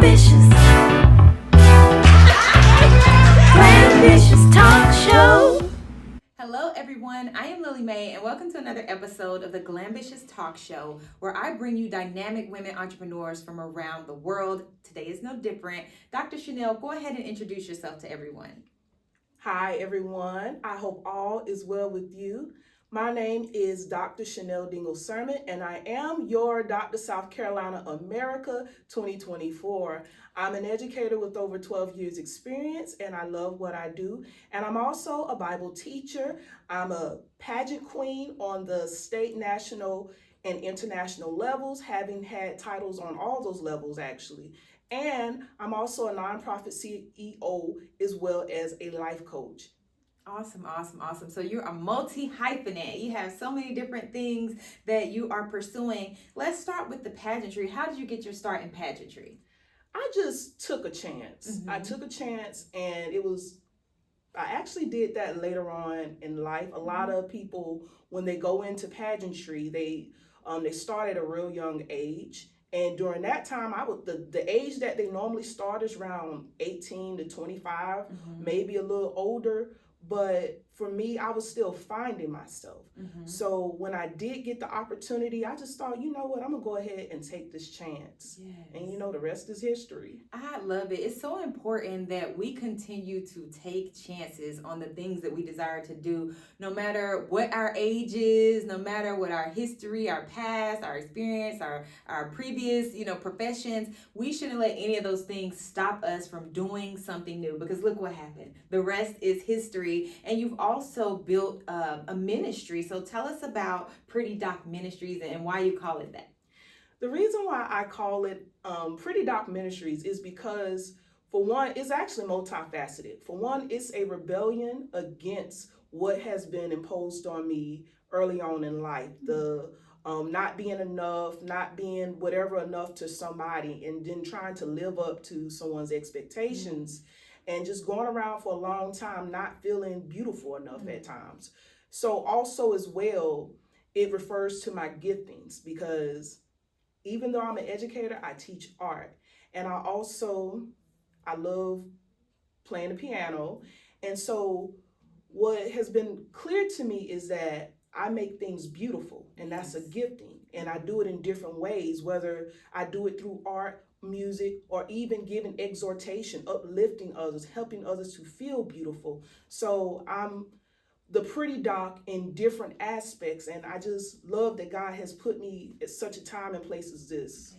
Glambitious. Glambitious Talk Show. Hello, everyone. I am Lily Mae, and welcome to another episode of the Glambitious Talk Show, where I bring you dynamic women entrepreneurs from around the world. Today is no different. Dr. Chanell, go ahead and introduce yourself to everyone. Hi, everyone. I hope all is well with you. My name is Dr. Chanell Dingle-Sermon, and I am your Dr. South Carolina America 2024. I'm an educator with over 12 years experience, and I love what I do. And I'm also a Bible teacher. I'm a pageant queen on the state, national, and international levels, having had titles on all those levels, actually. And I'm also a nonprofit CEO as well as a life coach. Awesome. So you're a multi-hyphenate. You have so many different things that you are pursuing. Let's start with the pageantry. How did you get your start in pageantry? I just took a chance. I took a chance, and I actually did that later on in life. A lot of people, when they go into pageantry, they start at a real young age. And during that time, the age that they normally start is around 18 to 25, maybe a little older. But for me, I was still finding myself. So when I did get the opportunity, I just thought, you know what, I'm gonna go ahead and take this chance. Yes. And the rest is history. I love it. It's so important that we continue to take chances on the things that we desire to do, no matter what our age is, no matter what our history, our past, our experience, our previous, professions. We shouldn't let any of those things stop us from doing something new, because look what happened. The rest is history. And you've also built a ministry. So tell us about Pretty Doc Ministries and why you call it that. The reason why I call it Pretty Doc Ministries is because, for one, it's actually multifaceted. For one, it's a rebellion against what has been imposed on me early on in life. The not being enough, not being whatever enough to somebody, and then trying to live up to someone's expectations, and just going around for a long time not feeling beautiful enough at times. So also as well, it refers to my giftings, because even though I'm an educator, I teach art. And I love playing the piano. And so what has been clear to me is that I make things beautiful, and that's a gifting. And I do it in different ways, whether I do it through art, music, or even giving exhortation, uplifting others, helping others to feel beautiful. So I'm the pretty doc in different aspects, and I just love that God has put me at such a time and place as this.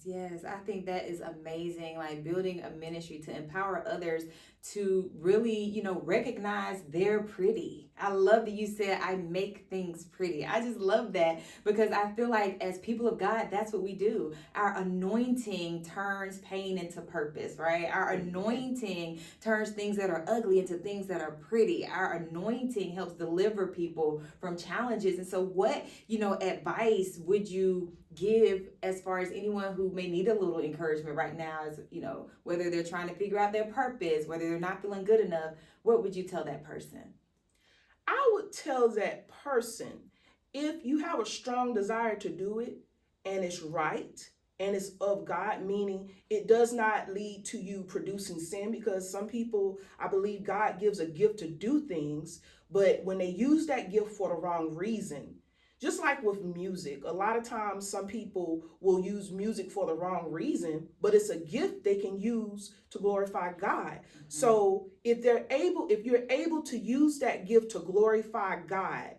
Yes. I think that is amazing. Like building a ministry to empower others to really, recognize they're pretty. I love that you said I make things pretty. I just love that, because I feel like as people of God, that's what we do. Our anointing turns pain into purpose, right? Our anointing turns things that are ugly into things that are pretty. Our anointing helps deliver people from challenges. And so what, advice would you give as far as anyone who may need a little encouragement right now, as whether they're trying to figure out their purpose, whether they're not feeling good enough? What would you tell that person? I would tell that person, if you have a strong desire to do it and it's right and it's of God, meaning it does not lead to you producing sin, because some people, I believe God gives a gift to do things, but when they use that gift for the wrong reason, just like with music, a lot of times some people will use music for the wrong reason, but it's a gift they can use to glorify God. So if you're able to use that gift to glorify God,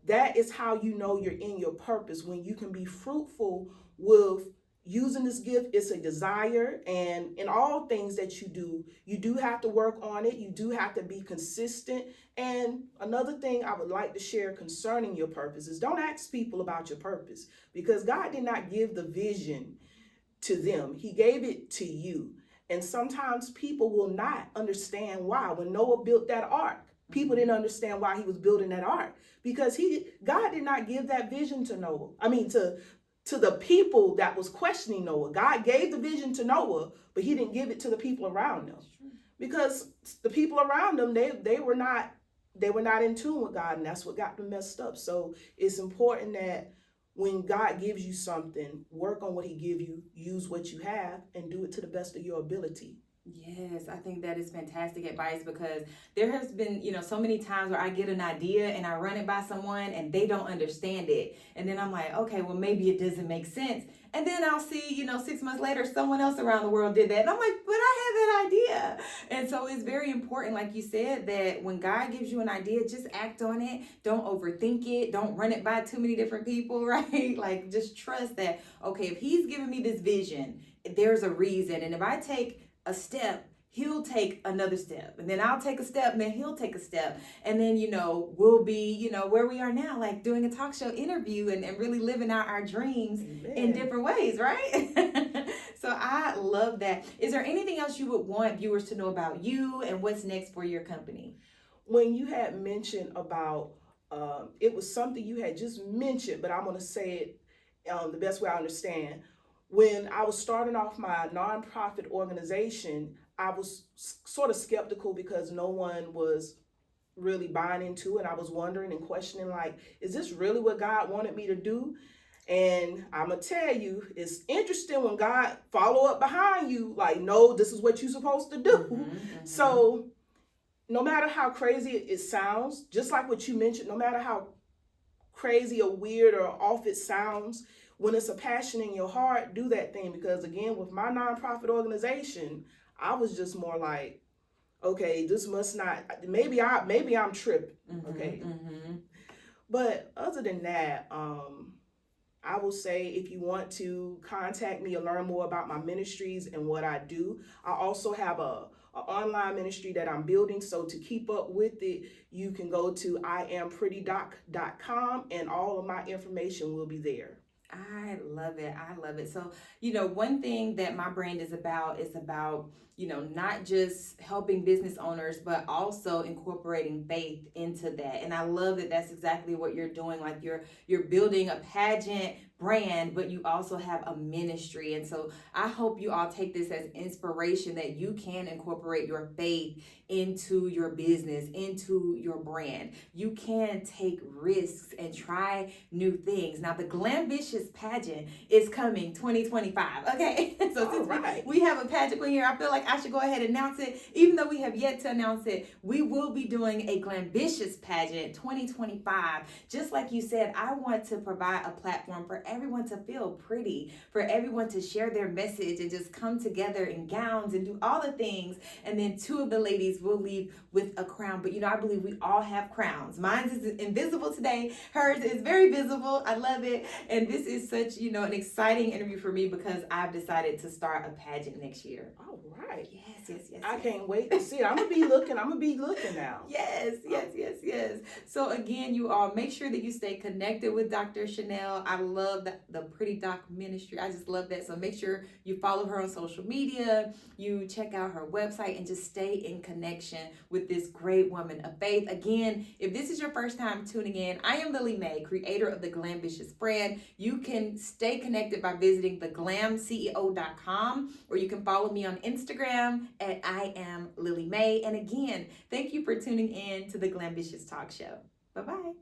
that is how you know you're in your purpose. When you can be fruitful with using this gift, it's a desire. And in all things that you do have to work on it. You do have to be consistent. And another thing I would like to share concerning your purpose is, don't ask people about your purpose, because God did not give the vision to them. He gave it to you. And sometimes people will not understand why. When Noah built that ark, people didn't understand why he was building that ark, because God did not give that vision to Noah. To the people that was questioning Noah. God gave the vision to Noah, but he didn't give it to the people around him, because the people around them, they were not in tune with God, and that's what got them messed up. So it's important that when God gives you something, work on what he give you, use what you have, and do it to the best of your ability. Yes, I think that is fantastic advice because there has been, so many times where I get an idea and I run it by someone and they don't understand it. And then I'm like, okay, well, maybe it doesn't make sense. And then I'll see, 6 months later, someone else around the world did that. And I'm like, but I had that idea. And so it's very important, like you said, that when God gives you an idea, just act on it. Don't overthink it. Don't run it by too many different people, right? Like, just trust that, okay, if he's giving me this vision, there's a reason. And if I take a step, he'll take another step, and then I'll take a step, and then he'll take a step, and then we'll be where we are now, like doing a talk show interview and really living out our dreams in different ways, right? So I love that. Is there anything else you would want viewers to know about you and what's next for your company? When you had mentioned about it was something you had just mentioned, but I'm going to say it the best way I understand. When I was starting off my nonprofit organization, I was sort of skeptical because no one was really buying into it. I was wondering and questioning, like, is this really what God wanted me to do? And I'm going to tell you, it's interesting when God follow up behind you, like, no, this is what you're supposed to do. Mm-hmm. So no matter how crazy it sounds, just like what you mentioned, no matter how crazy or weird or off it sounds, when it's a passion in your heart, do that thing. Because again, with my nonprofit organization, I was just more like, okay, this must not, maybe I'm tripping. Okay. Mm-hmm. But other than that, I will say if you want to contact me or learn more about my ministries and what I do, I also have a online ministry that I'm building. So to keep up with it, you can go to iamprettydoc.com and all of my information will be there. I love it. I love it. So, one thing that my brand is about, not just helping business owners, but also incorporating faith into that. And I love that that's exactly what you're doing. Like you're building a pageant brand, but you also have a ministry. And so I hope you all take this as inspiration that you can incorporate your faith into your business, into your brand. You can take risks and try new things. Now, the Glambitious pageant is coming 2025. Okay. So since we have a pageant here, I feel like I should go ahead and announce it. Even though we have yet to announce it, we will be doing a Glambitious pageant 2025. Just like you said, I want to provide a platform for everyone to feel pretty, for everyone to share their message and just come together in gowns and do all the things. And then 2 of the ladies will leave with a crown. But I believe we all have crowns. Mine is invisible today. Hers is very visible. I love it. And this is such, an exciting interview for me because I've decided to start a pageant next year. All right. Yes. I can't wait to see it. I'm gonna be looking now. Yes. So again, you all make sure that you stay connected with Dr. Chanell. I love the Pretty Doc ministry. I just love that. So make sure you follow her on social media, you check out her website, and just stay in connection with this great woman of faith. Again, if this is your first time tuning in, I am Lily Mae, creator of the Glambitious brand. You can stay connected by visiting theglamceo.com, or you can follow me on Instagram at I am Lily Mae. And again, thank you for tuning in to the Glambitious Talk Show. Bye-bye.